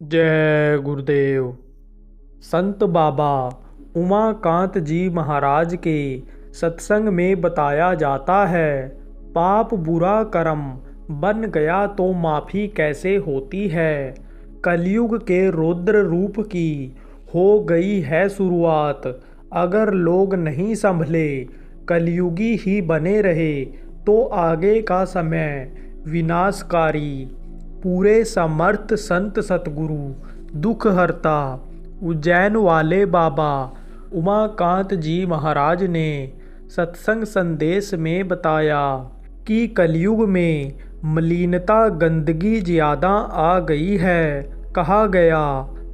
जय गुरुदेव। संत बाबा उमाकांत जी महाराज के सत्संग में बताया जाता है, पाप बुरा कर्म बन गया तो माफ़ी कैसे होती है। कलयुग के रौद्र रूप की हो गई है शुरुआत। अगर लोग नहीं संभले, कलयुगी ही बने रहे तो आगे का समय विनाशकारी। पूरे समर्थ संत सतगुरु दुख हरता उज्जैन वाले बाबा उमाकांत जी महाराज ने सत्संग संदेश में बताया कि कलयुग में मलिनता गंदगी ज़्यादा आ गई है। कहा गया,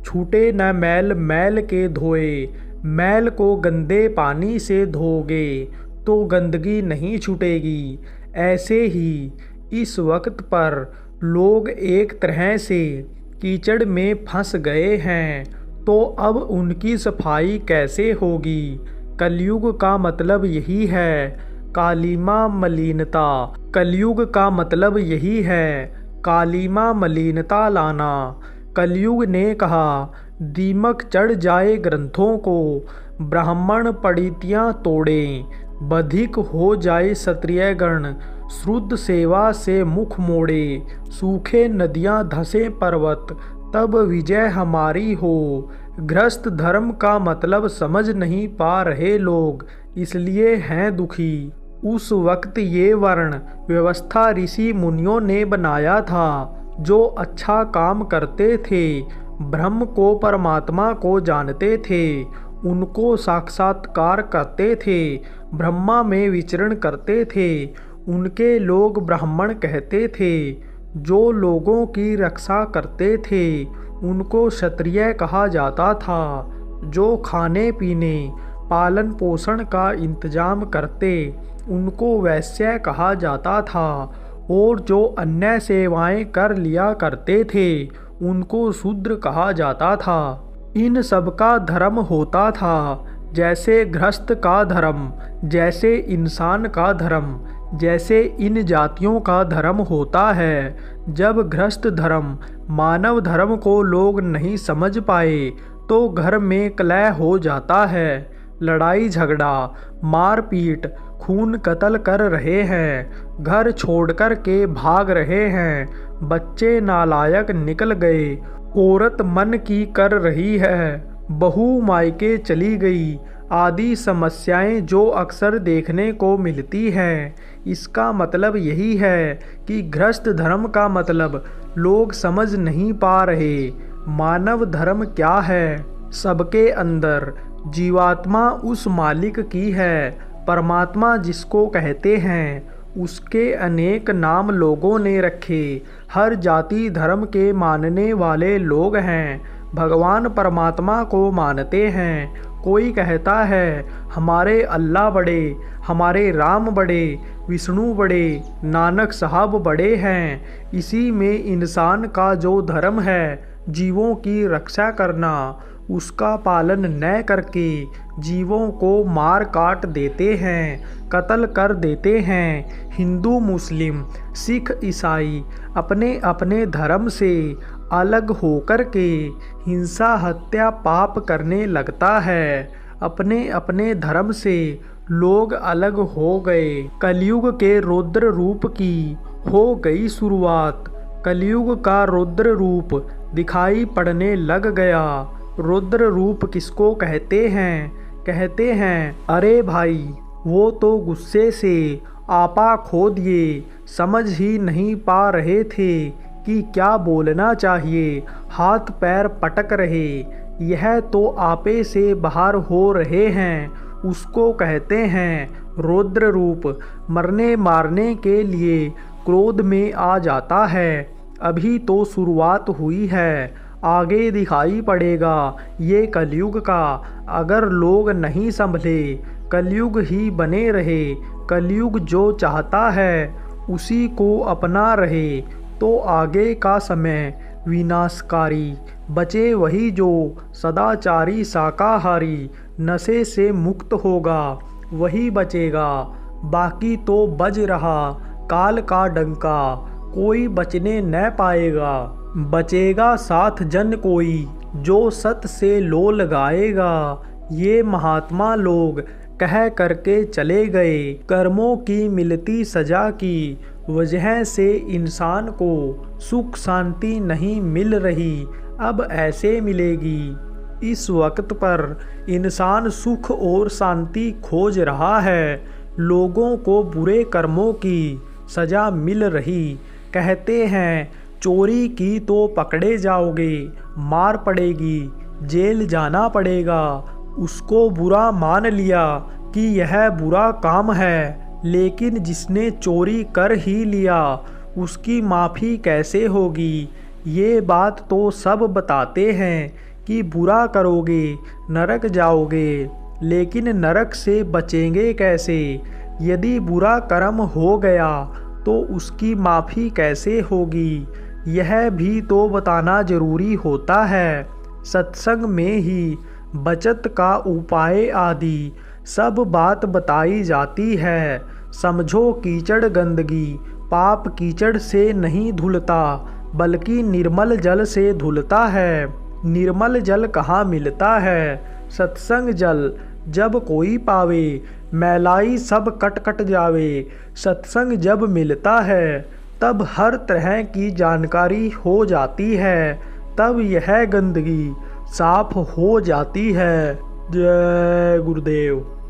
छूटे न मैल मैल के धोए, मैल को गंदे पानी से धोगे तो गंदगी नहीं छूटेगी। ऐसे ही इस वक्त पर लोग एक तरह से कीचड़ में फंस गए हैं, तो अब उनकी सफाई कैसे होगी। कलयुग का मतलब यही है, कालिमा मलिनता। कलयुग का मतलब यही है, कालिमा मलिनता लाना। कलयुग ने कहा, दीमक चढ़ जाए ग्रंथों को, ब्राह्मण पंडितियाँ तोड़ें, बधिक हो जाए क्षत्रिय गण, शुद्ध सेवा से मुख मोड़े, सूखे नदियाँ धसे पर्वत, तब विजय हमारी हो। गृहस्थ धर्म का मतलब समझ नहीं पा रहे लोग, इसलिए हैं दुखी। उस वक्त ये वर्ण व्यवस्था ऋषि मुनियों ने बनाया था, जो अच्छा काम करते थे, ब्रह्म को परमात्मा को जानते थे, उनको साक्षात्कार करते थे, ब्रह्मा में विचरण करते थे, उनके लोग ब्राह्मण कहते थे। जो लोगों की रक्षा करते थे उनको क्षत्रिय कहा जाता था। जो खाने पीने पालन पोषण का इंतजाम करते उनको वैश्य कहा जाता था, और जो अन्य सेवाएं कर लिया करते थे उनको शूद्र कहा जाता था। इन सब का धर्म होता था, जैसे गृहस्थ का धर्म, जैसे इंसान का धर्म, जैसे इन जातियों का धर्म होता है। जब गृहस्थ धर्म मानव धर्म को लोग नहीं समझ पाए तो घर में कलह हो जाता है, लड़ाई झगड़ा मारपीट खून कत्ल कर रहे हैं, घर छोड़कर के भाग रहे हैं, बच्चे नालायक निकल गए, औरत मन की कर रही है, बहू मायके चली गई, आदि समस्याएं जो अक्सर देखने को मिलती हैं। इसका मतलब यही है कि गृहस्थ धर्म का मतलब लोग समझ नहीं पा रहे। मानव धर्म क्या है? सबके अंदर जीवात्मा उस मालिक की है। परमात्मा जिसको कहते हैं, उसके अनेक नाम लोगों ने रखे। हर जाति धर्म के मानने वाले लोग हैं, भगवान परमात्मा को मानते हैं। कोई कहता है हमारे अल्लाह बड़े, हमारे राम बड़े, विष्णु बड़े, नानक साहब बड़े हैं। इसी में इंसान का जो धर्म है, जीवों की रक्षा करना, उसका पालन न करके जीवों को मार काट देते हैं, कत्ल कर देते हैं। हिंदू मुस्लिम सिख ईसाई अपने अपने धर्म से अलग होकर के हिंसा हत्या पाप करने लगता है। अपने अपने धर्म से लोग अलग हो गए। कलयुग के रौद्र रूप की हो गई शुरुआत। कलयुग का रौद्र रूप दिखाई पड़ने लग गया। रौद्र रूप किसको कहते हैं? कहते हैं, अरे भाई वो तो गुस्से से आपा खो दिए, समझ ही नहीं पा रहे थे कि क्या बोलना चाहिए, हाथ पैर पटक रहे, यह तो आपे से बाहर हो रहे हैं। उसको कहते हैं रौद्र रूप। मरने मारने के लिए क्रोध में आ जाता है। अभी तो शुरुआत हुई है, आगे दिखाई पड़ेगा ये कलयुग का। अगर लोग नहीं संभले, कलयुग ही बने रहे, कलयुग जो चाहता है उसी को अपना रहे, तो आगे का समय विनाशकारी। बचे वही जो सदाचारी शाकाहारी नशे से मुक्त होगा, वही बचेगा। बाकी तो बज रहा काल का डंका, कोई बचने न पाएगा। बचेगा साथ जन कोई जो सत से लो लगाएगा। ये महात्मा लोग कह करके चले गए। कर्मों की मिलती सजा की वजह से इंसान को सुख शांति नहीं मिल रही, अब ऐसे मिलेगी। इस वक्त पर इंसान सुख और शांति खोज रहा है। लोगों को बुरे कर्मों की सजा मिल रही। कहते हैं चोरी की तो पकड़े जाओगे, मार पड़ेगी, जेल जाना पड़ेगा। उसको बुरा मान लिया कि यह बुरा काम है, लेकिन जिसने चोरी कर ही लिया उसकी माफ़ी कैसे होगी। ये बात तो सब बताते हैं कि बुरा करोगे नरक जाओगे, लेकिन नरक से बचेंगे कैसे। यदि बुरा कर्म हो गया तो उसकी माफ़ी कैसे होगी, यह भी तो बताना ज़रूरी होता है। सत्संग में ही बचत का उपाय आदि सब बात बताई जाती है। समझो कीचड़ गंदगी पाप कीचड़ से नहीं धुलता, बल्कि निर्मल जल से धुलता है। निर्मल जल कहाँ मिलता है? सत्संग जल जब कोई पावे, मैलाई सब कट कट जावे। सत्संग जब मिलता है तब हर तरह की जानकारी हो जाती है, तब यह गंदगी साफ हो जाती है। जय गुरुदेव।